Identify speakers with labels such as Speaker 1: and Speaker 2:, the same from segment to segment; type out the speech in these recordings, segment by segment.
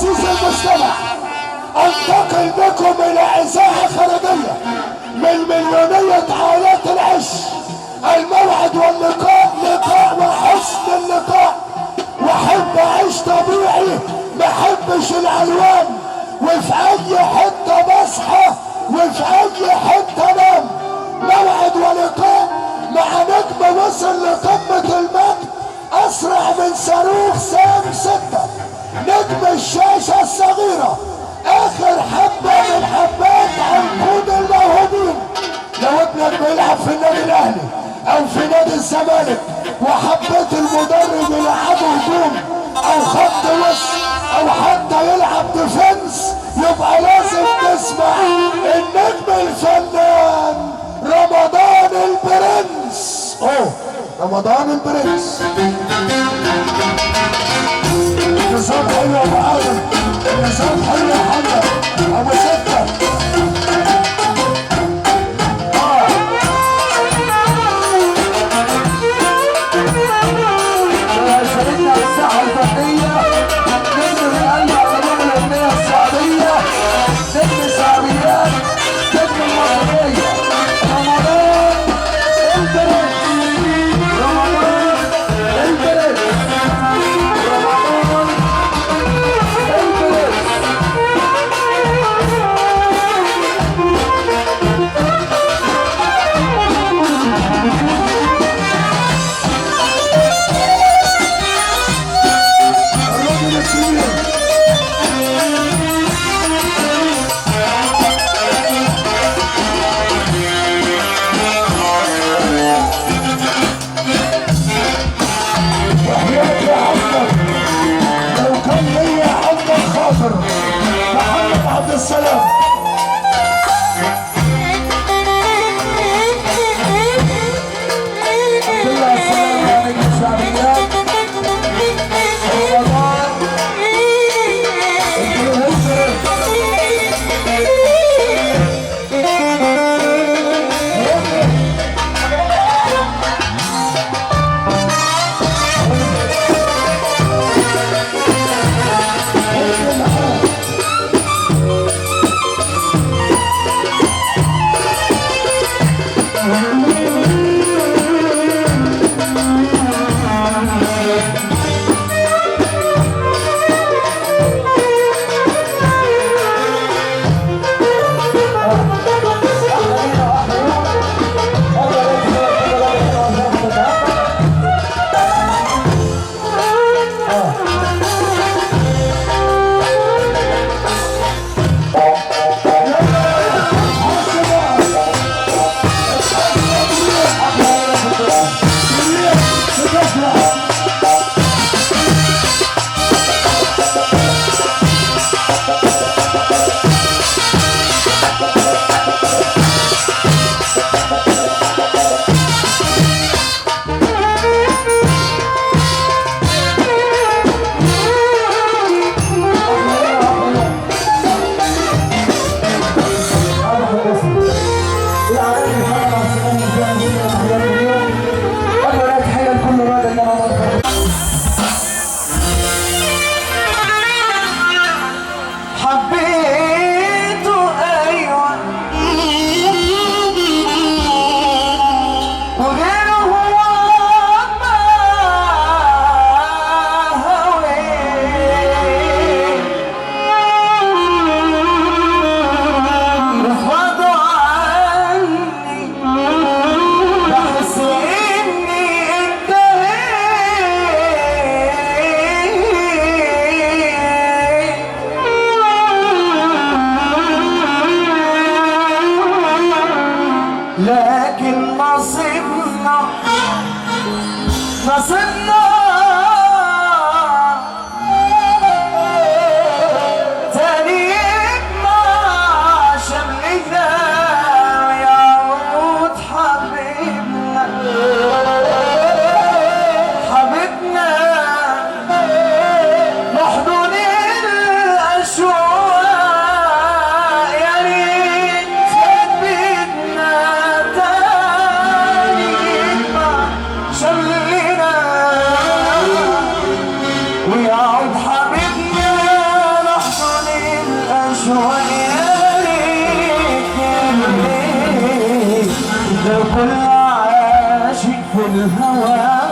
Speaker 1: عزيزي المستمع، انتقل بكم الى اذاعه خارجيه من مليونيه عائلات العش. الموعد واللقاء لقاء وحسن اللقاء، واحب اعيش طبيعي ما احبش الالوان، وفي اي حته بصحى وفي اي حته انام. موعد ولقاء مع نجم وصل لقمه المجد اسرع من صاروخ سام 6، نجم الشاشه الصغيره، اخر حبه من حبات عنقود الموهوبين. لو ابنك بيلعب في النادي الاهلي او في نادي الزمالك وحبيت المدرب يلعبه هجوم او خط وسط او حتى يلعب ديفنس، يبقى لازم تسمع النجم الفنان رمضان البرنس. رمضان البرنس. نظام حلو يا ابو ادم، نظام حلو يا محمد ابو سته.
Speaker 2: سيدنا الساحه الفنيه، نجم من قلب علوم الامنيه السعوديه، نجم الشعبيات، نجم المصريه، رمضان البرنس. رمضان البرنس. رمضان البرنس.
Speaker 1: الراجل الكبير وحياة يا عمك، لو كان ليا عمك خاطر محمد عبد السلام.
Speaker 2: عبد الله السلام يا نجم الشعبيات، رمضان البرنس. الهوى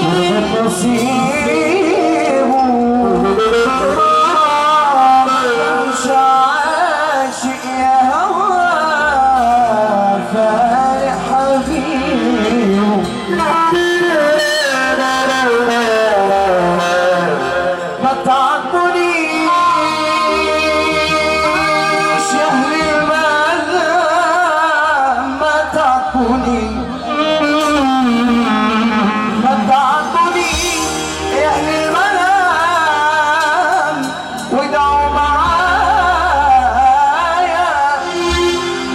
Speaker 2: من نصيبه مش عاشق يا هوى فارق حبيبه ما تعطنيش يا اهل الملام ما تعطنيش ما تعطنيش يا اهل الملام ودعوا معايا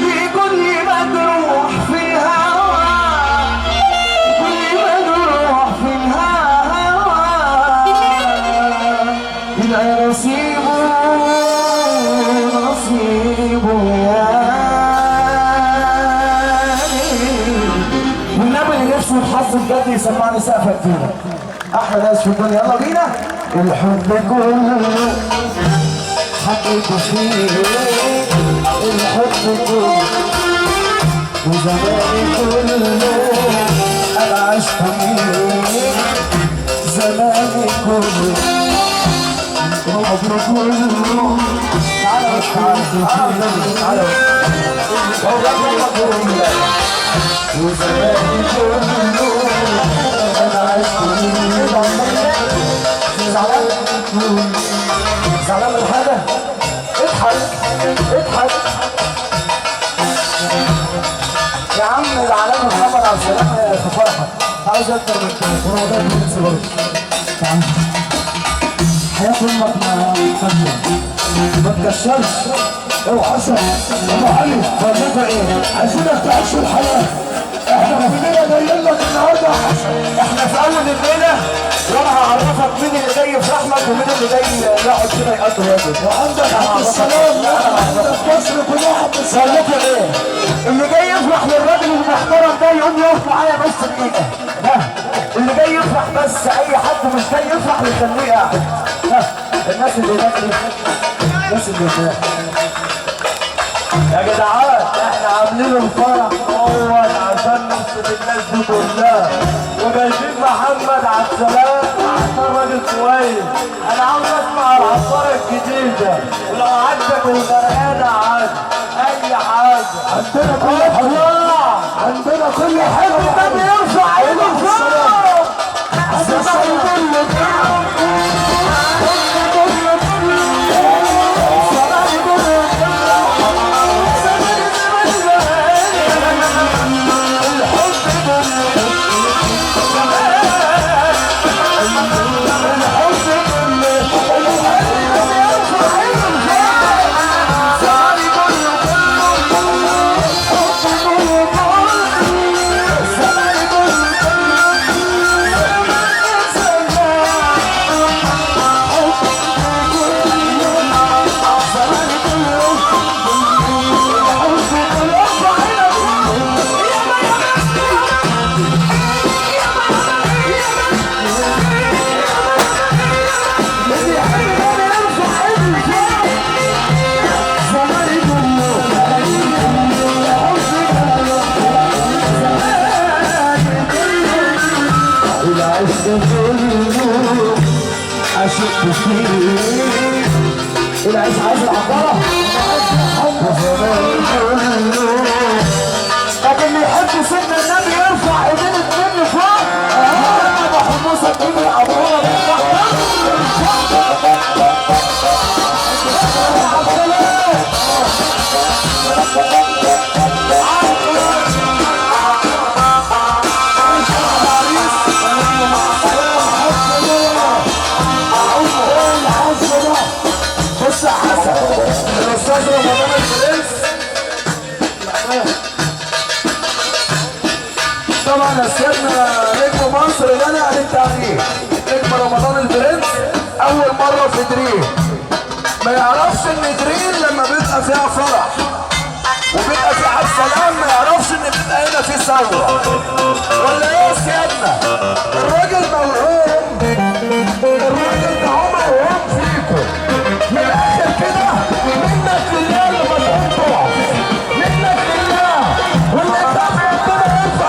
Speaker 2: بكل مجروح في الهوى كل مجروح في الهوى يبقى نصيبه نصيبه يا والنبي اللي نفسه الحظ بجد يسمعني سقفه كتير احلى ناس في الدنيا يلا بينا الحب كله حبيته فيه الحب كله وزماني كله انا عشت فيه زماني كله الحب كله تعالى بس تعالى تعالى وزماني كله انا عشت فيه زعلان من حاجة؟ اضحك اضحك يا عم زعلان من محمد عبد السلام في فرحك عاوز اكتر من كده ورمضان بينسى برضه تعال حياة امك ما تكشرش
Speaker 1: اوعى حسن ابو علي
Speaker 2: فضلتها ايه؟
Speaker 1: عايزينك تعيش الحياه احنا كلنا جايين لك النهارده يا حسن
Speaker 2: احنا في اول الليله وانا هعرفك مين اللي جاي يفرحلك ومين اللي جاي يقعد كده يقضي واجب
Speaker 1: وعندك عبد السلام عندك مصر كلها عبد السلام
Speaker 2: فضلتها ايه؟ اللي جاي يفرح للراجل المحترم ده يقوم يقف معايا بس دقيقه ده اللي جاي يفرح بس اي حد مش جاي يفرح يخليه قاعد الناس اللي هناك دي الناس اللي هناك يا جدعان احنا عاملين الفرح اول عشان نبسط الناس دي كلها وجايبين محمد عبد السلام عشان راجل كويس انا عاوز اسمع العصاره الجديده ولو عندك الغرقانه عادي اي حاجه
Speaker 1: عندنا كل حاجه عندنا كل حاجه
Speaker 2: ده بيرفع ايده فوق
Speaker 1: عبد السلام
Speaker 2: عشقت فيه العيش عايز العبارة لكن اللي يحب سيدنا النبي يرفع ايدين الاتنين لفوق ابو حموسه تجيب العبارة من بص يا حسن الاستاذ رمضان البرنس طبعا يا سيدنا نجم مصر لنا عن التاريخ نجم رمضان البرنس اول مره في دريم ما يعرفش ان دريم لما بيبقى فيها فرح وبيبقى في عبد السلام ما يعرفش ان بيبقى هنا في ثوره ولا ايه يا سيدنا الراجل موهوم الراجل ده هو موهوم فيكم من الاخر كده منك لله اللي ملعون تقع منك لله واللي انت ربنا يرفع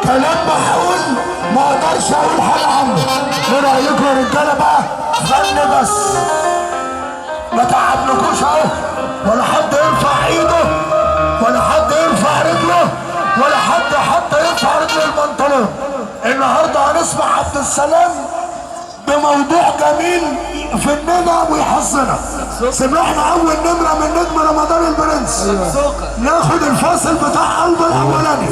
Speaker 1: كلام محقول ما اقدرش اقول حاجه عنه. ايه رايكم يا رجاله بقى؟ فن بس، ما تعبنكوش اهو، ولا حد يرفع ايده ولا حد يرفع رجله ولا حد حتى يرفع رجل البنطلون. النهارده هنسمع عبد السلام بموضوع جميل يفننا ويحظنا. سمعنا اول نمره من نجم رمضان البرنس. ناخد الفاصل بتاع قلب الاولاني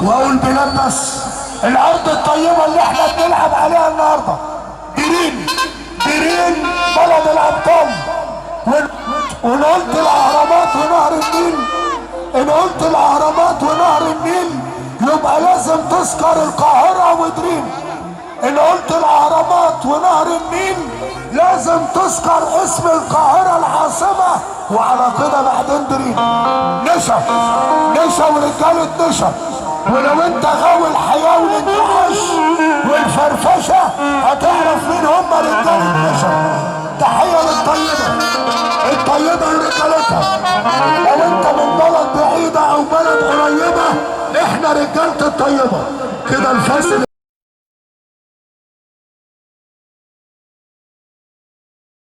Speaker 1: واقول بلاد بس. الارض الطيبه اللي احنا بنلعب عليها النهارده درين بلد الابطال. وان قلت الاهرامات ونهر النيل، ان قلت الاهرامات ونهر النيل يبقى لازم تذكر القاهره ودرين. ان قلت الاهرامات ونهر النيل لازم تذكر اسم القاهره العاصمه، وعلى كده بعدين درين. نشا ورجاله نشا. ولو انت غاوي الحياه والانتعاش والفرفشه هتعرف مين هم رجاله نشا. تحيه الطيبه ورجالتها. لو انت من بلد بعيده او بلد قريبه احنا رجاله الطيبه. كده الفاصل